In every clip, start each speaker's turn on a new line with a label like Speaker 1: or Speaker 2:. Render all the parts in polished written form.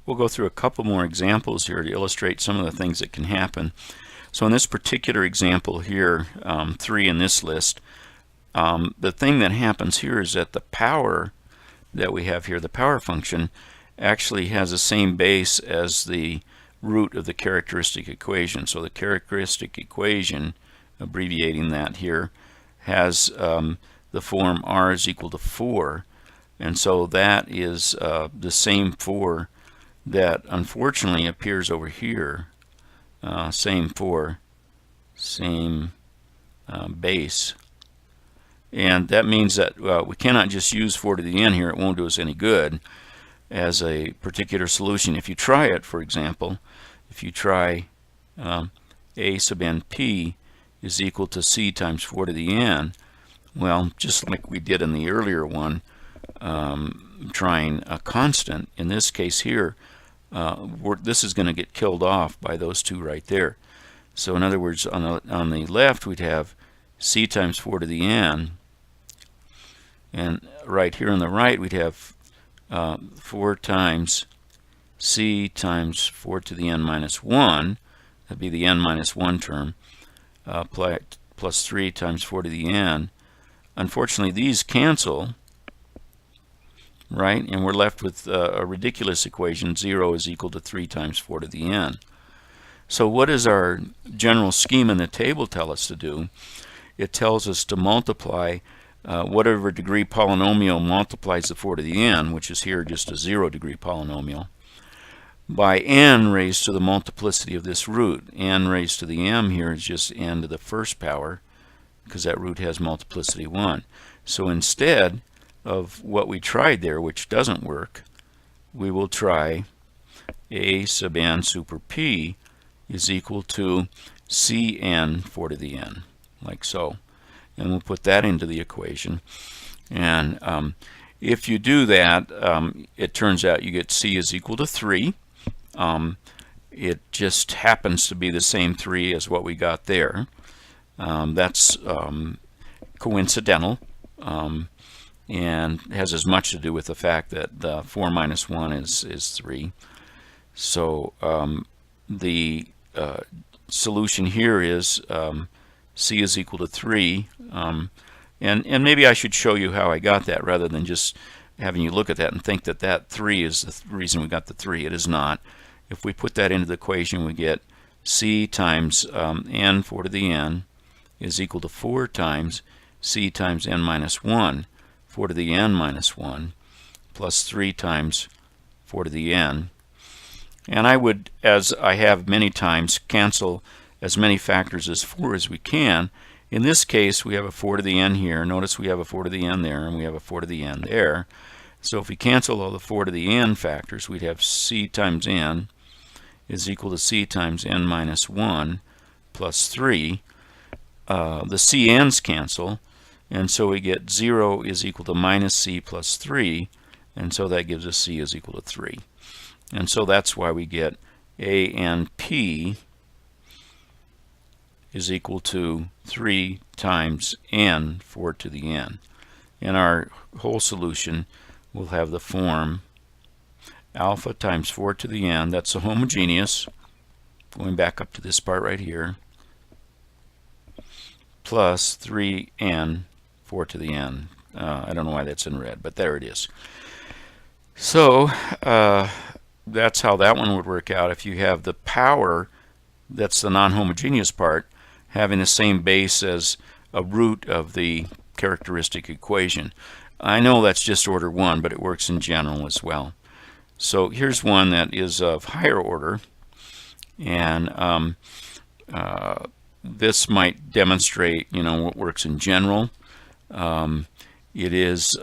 Speaker 1: we'll go through a couple more examples here to illustrate some of the things that can happen. So in this particular example here, 3 in this list, the thing that happens here is that the power that we have here, the power function, actually has the same base as the root of the characteristic equation. So the characteristic equation, abbreviating that here, has the form r is equal to 4. And so that is the same 4 that unfortunately appears over here. Same 4, same base. And that means that we cannot just use 4 to the n here. It won't do us any good as a particular solution. If you try it, for example, if you try a sub np is equal to c times 4 to the n, well, just like we did in the earlier one, trying a constant, in this case here, this is going to get killed off by those two right there. So in other words, on the left we'd have c times 4 to the n, and right here on the right we'd have 4 times c times 4 to the n minus 1, that'd be the n minus 1 term, plus 3 times 4 to the n. Unfortunately, these cancel, right? And we're left with a ridiculous equation, 0 is equal to 3 times 4 to the n. So what does our general scheme in the table tell us to do? It tells us to multiply whatever degree polynomial multiplies the 4 to the n, which is here just a 0 degree polynomial, by n raised to the multiplicity of this root. N raised to the m here is just n to the first power, because that root has multiplicity 1. So instead of what we tried there, which doesn't work, we will try a sub n super p is equal to cn 4 to the n, like so. And we'll put that into the equation. And if you do that, it turns out you get c is equal to 3. It just happens to be the same 3 as what we got there. That's coincidental, and has as much to do with the fact that 4 minus 1 is 3. So the solution here is c is equal to 3, and maybe I should show you how I got that rather than just having you look at that and think that that 3 is the reason we got the 3. It is not. If we put that into the equation, we get c times n 4 to the n is equal to 4 times c times n minus 1, 4 to the n minus 1, plus 3 times 4 to the n. And I would, as I have many times, cancel as many factors as 4 as we can. In this case, we have a 4 to the n here. Notice we have a 4 to the n there, and we have a 4 to the n there. So if we cancel all the 4 to the n factors, we'd have c times n is equal to c times n minus 1 plus 3. The cn's cancel, and so we get 0 is equal to minus c plus 3, and so that gives us c is equal to 3. And so that's why we get a n p is equal to 3 times n 4 to the n. And our whole solution will have the form alpha times 4 to the n, that's a homogeneous, going back up to this part right here, plus 3n 4 to the n. I don't know why that's in red, but there it is. So that's how that one would work out. If you have the power, that's the non-homogeneous part, having the same base as a root of the characteristic equation. I know that's just order 1, but it works in general as well. So here's one that is of higher order, and this might demonstrate, what works in general. It is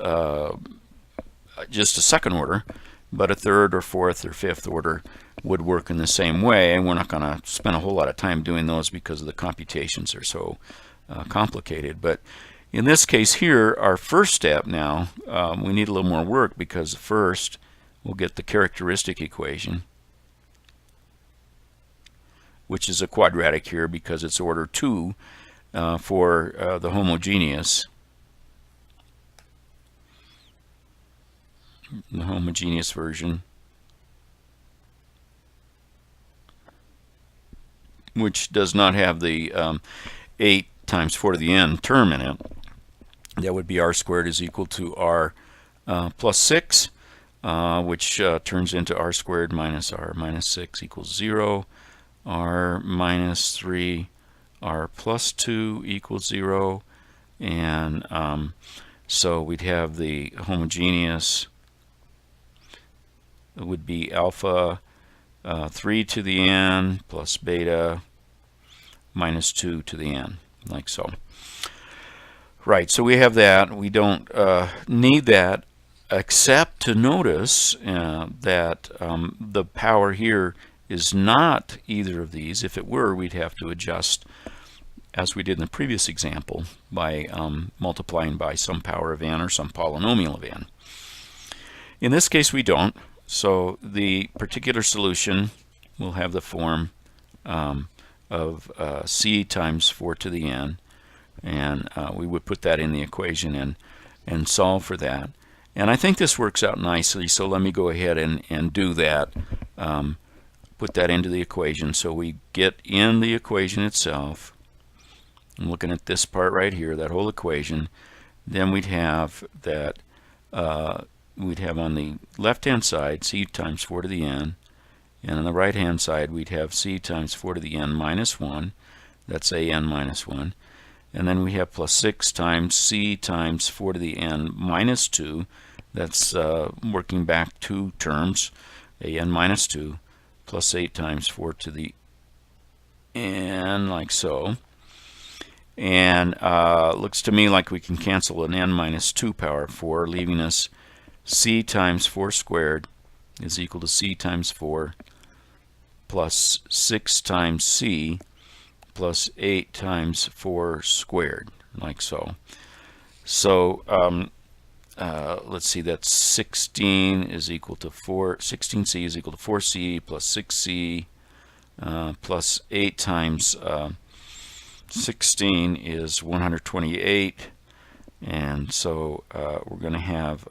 Speaker 1: just a second order, but a third or fourth or fifth order would work in the same way, and we're not going to spend a whole lot of time doing those because the computations are so complicated. But in this case here, our first step now, we need a little more work, because first we'll get the characteristic equation, which is a quadratic here because it's order 2 for the homogeneous. The homogeneous version. which does not have the 8 times 4 to the n term in it. That would be r squared is equal to r plus 6, which turns into r squared minus r minus 6 equals 0, r minus 3, r plus 2 equals 0, and so we'd have the homogeneous, it would be alpha 3 to the n plus beta minus 2 to the n, like so. Right, so we have that. We don't need that, except to notice that the power here is not either of these. If it were, we'd have to adjust, as we did in the previous example, by multiplying by some power of n or some polynomial of n. In this case, we don't. So the particular solution will have the form of c times 4 to the n, and we would put that in the equation and solve for that. And I think this works out nicely, so let me go ahead and do that. Put that into the equation. So we get in the equation itself, I'm looking at this part right here, that whole equation. Then we'd have that we'd have on the left hand side c times 4 to the n, and on the right hand side we'd have c times 4 to the n minus 1, that's a n minus 1, and then we have plus 6 times c times 4 to the n minus 2, that's working back 2 terms, a n minus 2, plus 8 times 4 to the n, like so. And looks to me like we can cancel an n minus 2 power 4, leaving us c times 4 squared is equal to c times 4 plus 6 times c plus 8 times 4 squared, like so. So let's see, that's 16 is equal to 16c is equal to 4c plus 6c plus 8 times 16 is 128, and so we're going to have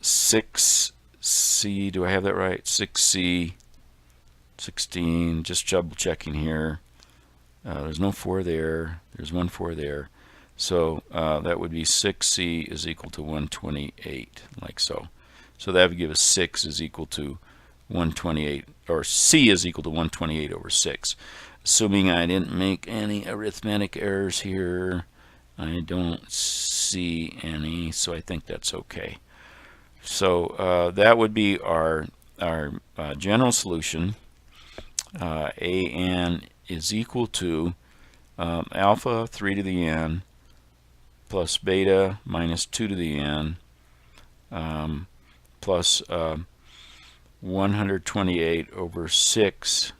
Speaker 1: 6c, do I have that right? 6c, 16, just double checking here. There's no 4 there, there's 1 4 there. So that would be 6c is equal to 128, like so. So that would give us 6 is equal to 128, or c is equal to 128 over 6. Assuming I didn't make any arithmetic errors here, I don't see any, so I think that's okay. So that would be our general solution. an is equal to alpha 3 to the n plus beta minus 2 to the n plus 128 over 6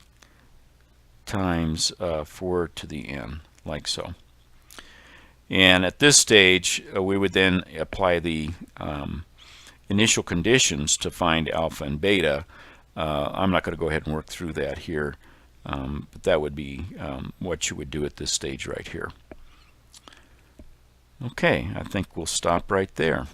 Speaker 1: times 4 to the n, like so. And at this stage, we would then apply the initial conditions to find alpha and beta. I'm not going to go ahead and work through that here, but that would be what you would do at this stage right here. Okay, I think we'll stop right there.